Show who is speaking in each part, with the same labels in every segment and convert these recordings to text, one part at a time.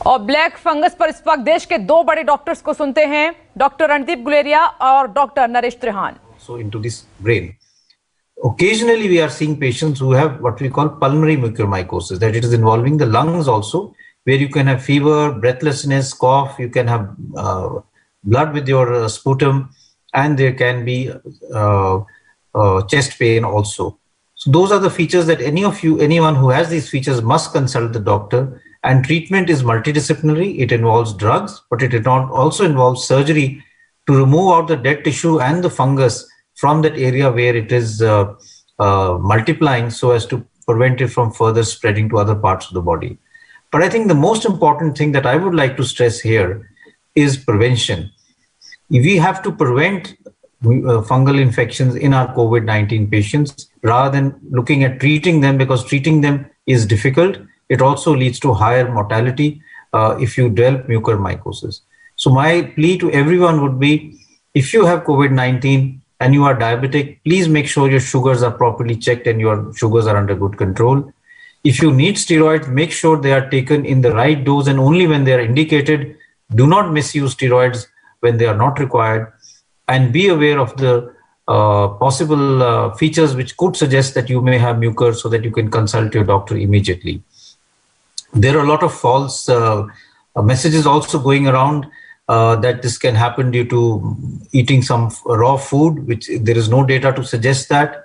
Speaker 1: और black fungus पर इस वक्त देश के दो बड़े डॉक्टर्स को सुनते हैं, डॉक्टर रणदीप गुलेरिया और doctor Naresh Trehan.
Speaker 2: So into this brain. Occasionally we are seeing patients who have what we call pulmonary mucormycosis, that it is involving the lungs also, where you can have fever, breathlessness, cough, you can have blood with your sputum, and there can be chest pain also. So those are the features that anyone who has these features must consult the doctor. And treatment is multidisciplinary. It involves drugs, but it also involves surgery to remove out the dead tissue and the fungus from that area where it is multiplying, so as to prevent it from further spreading to other parts of the body. But I think the most important thing that I would like to stress here is prevention. We have to prevent fungal infections in our COVID-19 patients rather than looking at treating them, because treating them is difficult. It also leads to higher mortality if you develop mucormycosis. So my plea to everyone would be, if you have COVID-19 and you are diabetic, please make sure your sugars are properly checked and your sugars are under good control. If you need steroids, make sure they are taken in the right dose and only when they are indicated. Do not misuse steroids when they are not required, and be aware of the possible features which could suggest that you may have mucor, so that you can consult your doctor immediately. There are a lot of false messages also going around that this can happen due to eating some raw food, which there is no data to suggest that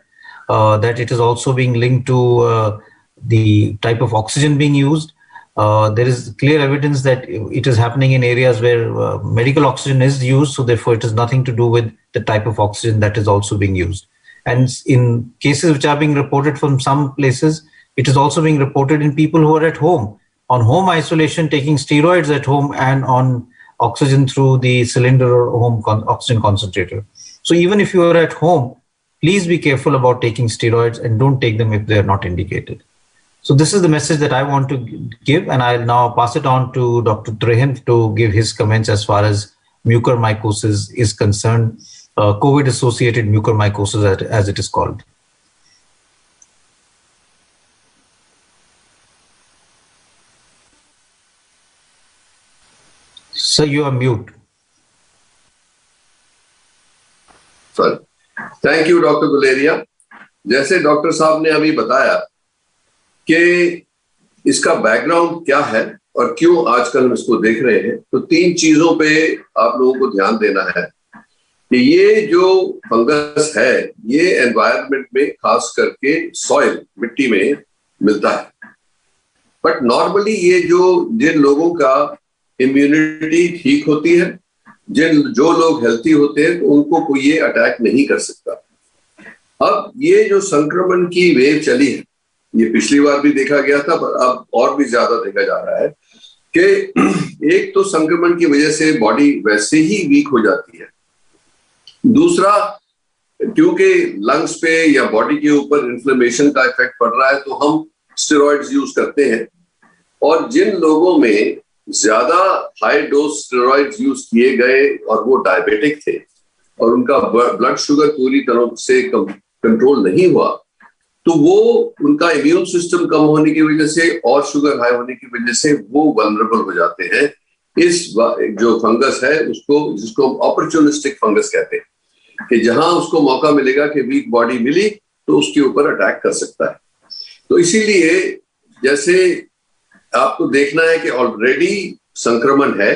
Speaker 2: it is also being linked to the type of oxygen being used. There is clear evidence that it is happening in areas where medical oxygen is used, so therefore it has nothing to do with the type of oxygen that is also being used. And in cases which are being reported from some places, it is also being reported in people who are at home, on home isolation, taking steroids at home and on oxygen through the cylinder or home oxygen concentrator. So even if you are at home, please be careful about taking steroids and don't take them if they are not indicated. So this is the message that I want to give, and I'll now pass it on to Dr. Trehan to give his comments as far as mucormycosis is concerned, COVID-associated mucormycosis as it is called. Sir, you are mute.
Speaker 3: Sir, thank you, Dr. Guleria. जैसे doctor साहब ने अभी बताया कि इसका background क्या है और क्यों आजकल हम इसको देख रहे हैं, तो तीन चीजों पे आप लोगों को ध्यान देना है कि ये जो फंगस है ये एनवायरनमेंट में खास करके सॉइल, मिट्टी में मिलता है। बट नॉर्मली ये जिन लोगों का इम्यूनिटी ठीक होती है, जो लोग हेल्थी होते हैं, तो उनको कोई ये अटैक नहीं कर सकता। अब ये जो संक्रमण की वेव चली है, ये पिछली बार भी देखा गया था, पर अब और भी ज्यादा देखा जा रहा है कि एक तो संक्रमण की वजह से बॉडी वैसे ही वीक हो जाती है, दूसरा क्योंकि लंग्स पे या बॉडी के ऊपर इन्फ्लेमेशन का इफेक्ट पड़ रहा है तो हम स्टेरॉइड्स यूज करते हैं। और जिन लोगों में ज्यादा हाई डोज स्टेरॉइड्स यूज किए गए और वो डायबिटिक थे और उनका ब्लड शुगर पूरी तरह से कंट्रोल नहीं हुआ, तो वो उनका इम्यून सिस्टम कम होने की वजह से और शुगर हाई होने की वजह से वो वल्नरेबल हो जाते हैं इस जो फंगस है उसको, जिसको अपॉर्चुनिस्टिक फंगस कहते हैं, कि जहां उसको मौका मिलेगा कि वीक बॉडी मिली तो उसके ऊपर अटैक कर सकता है। तो इसीलिए जैसे आपको देखना है कि ऑलरेडी संक्रमण है,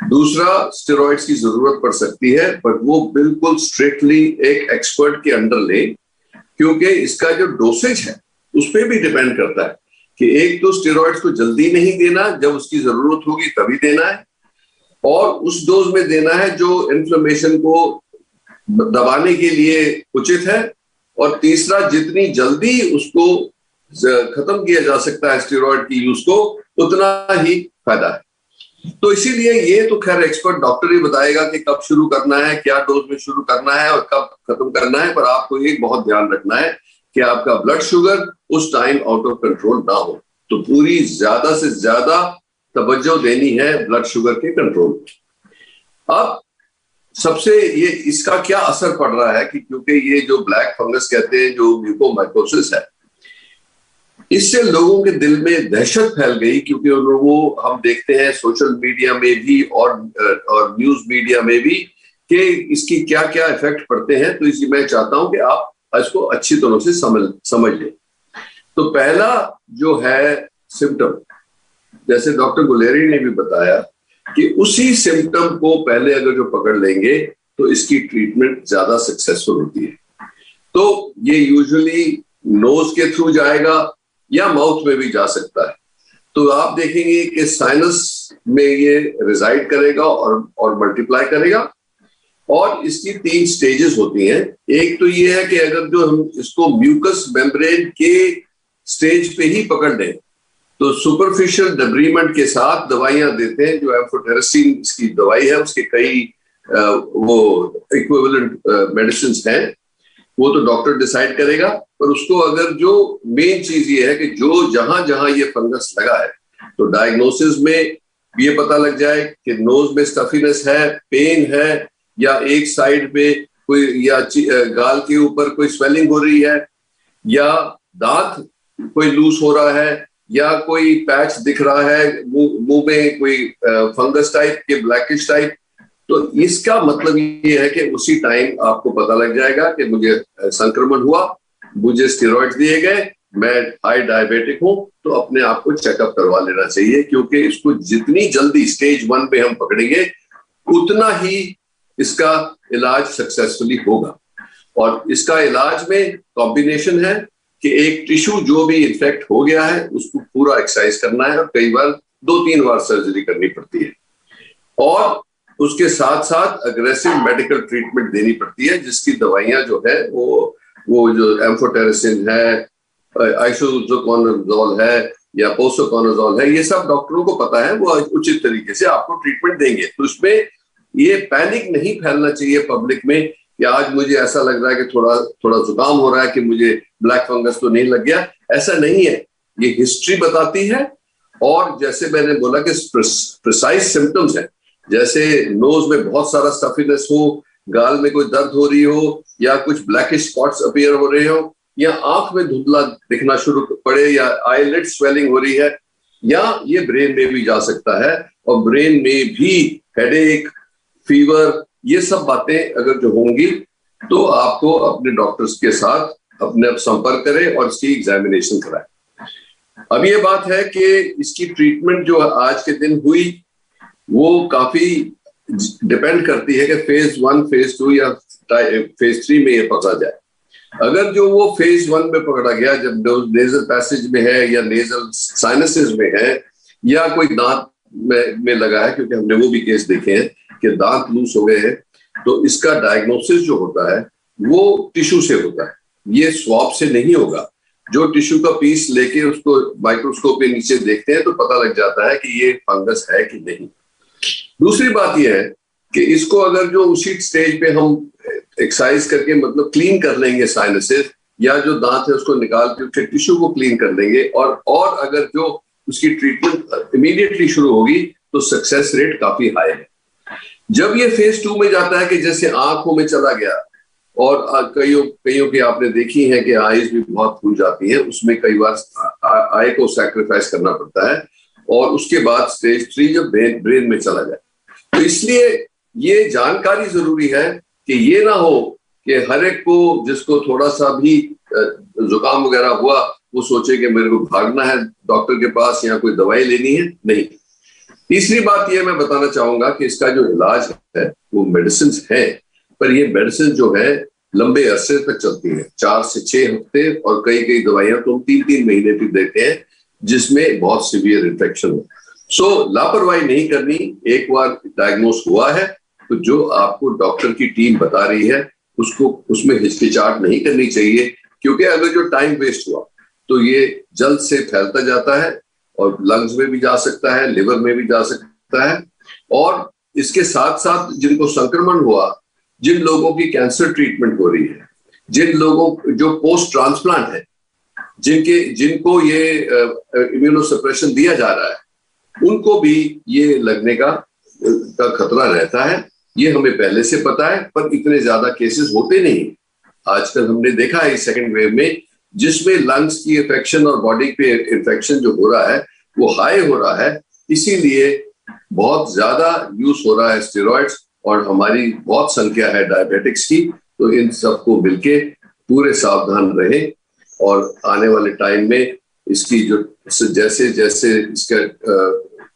Speaker 3: दूसरा स्टेरॉइड्स की जरूरत पड़ सकती है, पर वो बिल्कुल स्ट्रिक्टली एक एक्सपर्ट के अंडर ले, क्योंकि इसका जो डोसेज है उस पर भी डिपेंड करता है कि एक तो स्टेरॉइड्स को जल्दी नहीं देना, जब उसकी जरूरत होगी तभी देना है, और उस डोज में देना है जो इन्फ्लेमेशन को दबाने के लिए उचित है, और तीसरा जितनी जल्दी उसको खत्म किया जा सकता है स्टेरॉइड की यूज को, उतना ही फायदा है। तो इसीलिए ये तो खैर एक्सपर्ट डॉक्टर ही बताएगा कि कब शुरू करना है, क्या डोज में शुरू करना है और कब खत्म करना है, पर आपको एक बहुत ध्यान रखना है कि आपका ब्लड शुगर उस टाइम आउट ऑफ कंट्रोल ना हो। तो पूरी ज्यादा से ज्यादा तवज्जो देनी है ब्लड शुगर के कंट्रोल। अब सबसे ये इसका क्या असर पड़ रहा है कि क्योंकि ये जो ब्लैक फंगस कहते हैं, जो म्यूकोमाइकोसिस है, इससे लोगों के दिल में दहशत फैल गई, क्योंकि वो हम देखते हैं सोशल मीडिया में भी और न्यूज मीडिया में भी कि इसकी क्या क्या इफेक्ट पड़ते हैं। तो इसलिए मैं चाहता हूं कि आप इसको अच्छी तरह से समझ लें। तो पहला जो है सिम्टम, जैसे डॉक्टर गुलेरिया ने भी बताया कि उसी सिम्टम को पहले अगर जो पकड़ लेंगे तो इसकी ट्रीटमेंट ज्यादा सक्सेसफुल होती है। तो ये यूजुअली नोज के थ्रू जाएगा या माउथ में भी जा सकता है। तो आप देखेंगे कि साइनस में ये रिजाइड करेगा और मल्टीप्लाई करेगा। और इसकी 3 स्टेजेस होती हैं। एक तो ये है कि अगर जो हम इसको म्यूकस मेम्ब्रेन के स्टेज पे ही पकड़ लें तो सुपरफिशियल डेब्रीमेंट के साथ दवाइयां देते हैं। जो एम्फोटेरेसिन इसकी दवाई है, उसके कई वो इक्विवेलेंट मेडिसिन हैं, वो तो डॉक्टर डिसाइड करेगा। पर उसको अगर जो मेन चीज ये है कि जो जहां जहां ये फंगस लगा है, तो डायग्नोसिस में ये पता लग जाए कि नोज में स्टफीनेस है, पेन है, या एक साइड पे कोई, या गाल के ऊपर कोई स्वेलिंग हो रही है, या दांत कोई लूज हो रहा है, या कोई पैच दिख रहा है मुंह में, कोई फंगस टाइप के ब्लैकिश टाइप। तो इसका मतलब ये है कि उसी टाइम आपको पता लग जाएगा कि मुझे संक्रमण हुआ, मुझे स्टेरॉइड्स दिए गए, मैं हाई डायबिटिक हूं, तो अपने आप को चेकअप करवा लेना चाहिए। क्योंकि इसको जितनी जल्दी स्टेज 1 पे हम पकड़ेंगे उतना ही इसका इलाज सक्सेसफुली होगा। और इसका इलाज में कॉम्बिनेशन है कि एक टिश्यू जो भी इन्फेक्ट हो गया है उसको पूरा एक्सरसाइज करना है, और कई बार 2-3 बार सर्जरी करनी पड़ती है। और उसके साथ साथ अग्रेसिव मेडिकल ट्रीटमेंट देनी पड़ती है, जिसकी दवाइयां जो है वो जो एम्फोटेरेसिन है, आइसोकोनाजोल है या पोसोकोनाजोल है, ये सब डॉक्टरों को पता है, वो उचित तरीके से आपको ट्रीटमेंट देंगे। तो उसमें ये पैनिक नहीं फैलना चाहिए पब्लिक में कि आज मुझे ऐसा लग रहा है कि थोड़ा जुकाम हो रहा है, कि मुझे ब्लैक फंगस तो नहीं लग गया। ऐसा नहीं है, ये हिस्ट्री बताती है। और जैसे मैंने बोला कि प्रिसाइज सिम्टम्स है, जैसे नोज में बहुत सारा स्टफीनेस हो, गाल में कोई दर्द हो रही हो, या कुछ ब्लैकिश स्पॉट्स अपीयर हो रहे हो, या आंख में धुंधला दिखना शुरू पड़े, या आईलिड स्वेलिंग हो रही है, या ये ब्रेन में भी जा सकता है। और ब्रेन में भी हेडेक, फीवर, ये सब बातें अगर जो होंगी तो आपको अपने डॉक्टर्स के साथ अपने संपर्क करें और इसकी एग्जामिनेशन कराएं। अब ये बात है कि इसकी ट्रीटमेंट जो आज के दिन हुई वो काफी डिपेंड करती है कि फेज 1, फेज 2 या फेज 3 में ये पकड़ा जाए। अगर जो वो फेज 1 में पकड़ा गया, जब नेजल पैसेज में है या नेजल साइनसेस में है या कोई दांत में लगा है, क्योंकि हमने वो भी केस देखे हैं कि दांत लूज हो गए हैं, तो इसका डायग्नोसिस जो होता है वो टिश्यू से होता है, ये स्वैब से नहीं होगा। जो टिश्यू का पीस लेके उसको माइक्रोस्कोप के नीचे देखते हैं तो पता लग जाता है कि ये फंगस है कि नहीं। दूसरी बात यह है कि इसको अगर जो उसी स्टेज पे हम एक्सरसाइज करके मतलब क्लीन कर लेंगे साइनसेस, या जो दांत है उसको निकाल के उसके टिश्यू को क्लीन कर लेंगे, और अगर जो उसकी ट्रीटमेंट इमीडिएटली शुरू होगी तो सक्सेस रेट काफी हाई है। जब ये फेज 2 में जाता है कि जैसे आंखों में चला गया, और कईयों की आपने देखी है कि आईज भी बहुत फूल जाती है, उसमें कई बार आई को सैक्रिफाइस करना पड़ता है, और उसके बाद स्टेज 3 जब ब्रेन में चला जाए। तो इसलिए ये जानकारी जरूरी है कि ये ना हो कि हर एक को जिसको थोड़ा सा भी जुकाम वगैरह हुआ वो सोचे कि मेरे को भागना है डॉक्टर के पास या कोई दवाई लेनी है। नहीं। तीसरी बात ये मैं बताना चाहूंगा कि इसका जो इलाज है वो मेडिसिन है, पर ये मेडिसिन जो है लंबे अरसे तक चलती है, 4 से 6 हफ्ते, और कई दवाइयां तो 3-3 महीने भी देते हैं जिसमें बहुत सीवियर इन्फेक्शन हो। सो लापरवाही नहीं करनी। एक बार डायग्नोस हुआ है तो जो आपको डॉक्टर की टीम बता रही है उसको उसमें हिचकिचाहट नहीं करनी चाहिए, क्योंकि अगर जो टाइम वेस्ट हुआ तो ये जल्द से फैलता जाता है और लंग्स में भी जा सकता है, लिवर में भी जा सकता है। और इसके साथ साथ जिनको संक्रमण हुआ, जिन लोगों की कैंसर ट्रीटमेंट हो रही है, जिन लोगों जो पोस्ट ट्रांसप्लांट है, जिनको ये इम्यूनोसप्रेशन दिया जा रहा है, उनको भी ये लगने का खतरा रहता है। ये हमें पहले से पता है, पर इतने ज्यादा केसेस होते नहीं। आजकल हमने देखा है इस सेकेंड वेव में जिसमें लंग्स की इन्फेक्शन और बॉडी पे इन्फेक्शन जो हो रहा है वो हाई हो रहा है, इसीलिए बहुत ज्यादा यूज हो रहा है स्टेरॉइड्स, और हमारी बहुत संख्या है डायबिटिक्स की। तो इन सबको मिलके पूरे सावधान रहे, और आने वाले टाइम में इसकी जो जैसे जैसे इसका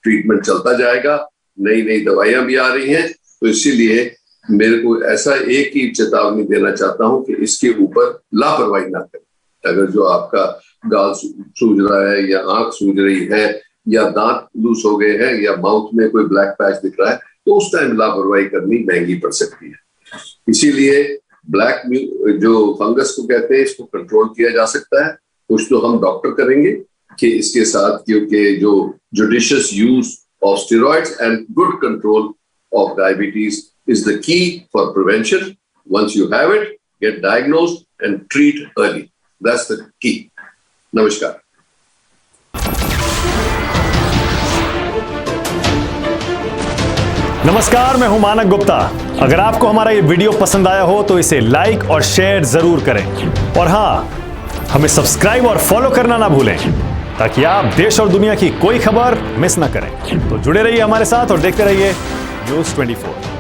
Speaker 3: ट्रीटमेंट चलता जाएगा, नई नई दवाइयां भी आ रही हैं, तो इसीलिए मेरे को ऐसा एक ही चेतावनी देना चाहता हूं कि इसके ऊपर लापरवाही ना करें। अगर जो आपका गाल सूज रहा है या आंख सूज रही है या दांत लूज हो गए हैं या माउथ में कोई ब्लैक पैच दिख रहा है, तो उस टाइम लापरवाही करनी महंगी पड़ सकती है। इसीलिए ब्लैक जो फंगस को कहते हैं, इसको कंट्रोल किया जा सकता है। कुछ तो हम डॉक्टर करेंगे कि इसके साथ, क्योंकि जो judicious use of steroids and good control of diabetes is the key for prevention. Once you have it, get diagnosed and treat early. That's the key. Namaskar.
Speaker 4: नमस्कार, मैं हूं मानक गुप्ता। अगर आपको हमारा ये वीडियो पसंद आया हो तो इसे लाइक और शेयर जरूर करें, और हां, हमें सब्सक्राइब और फॉलो करना ना भूलें ताकि आप देश और दुनिया की कोई खबर मिस ना करें। तो जुड़े रहिए हमारे साथ और देखते रहिए न्यूज़ 24।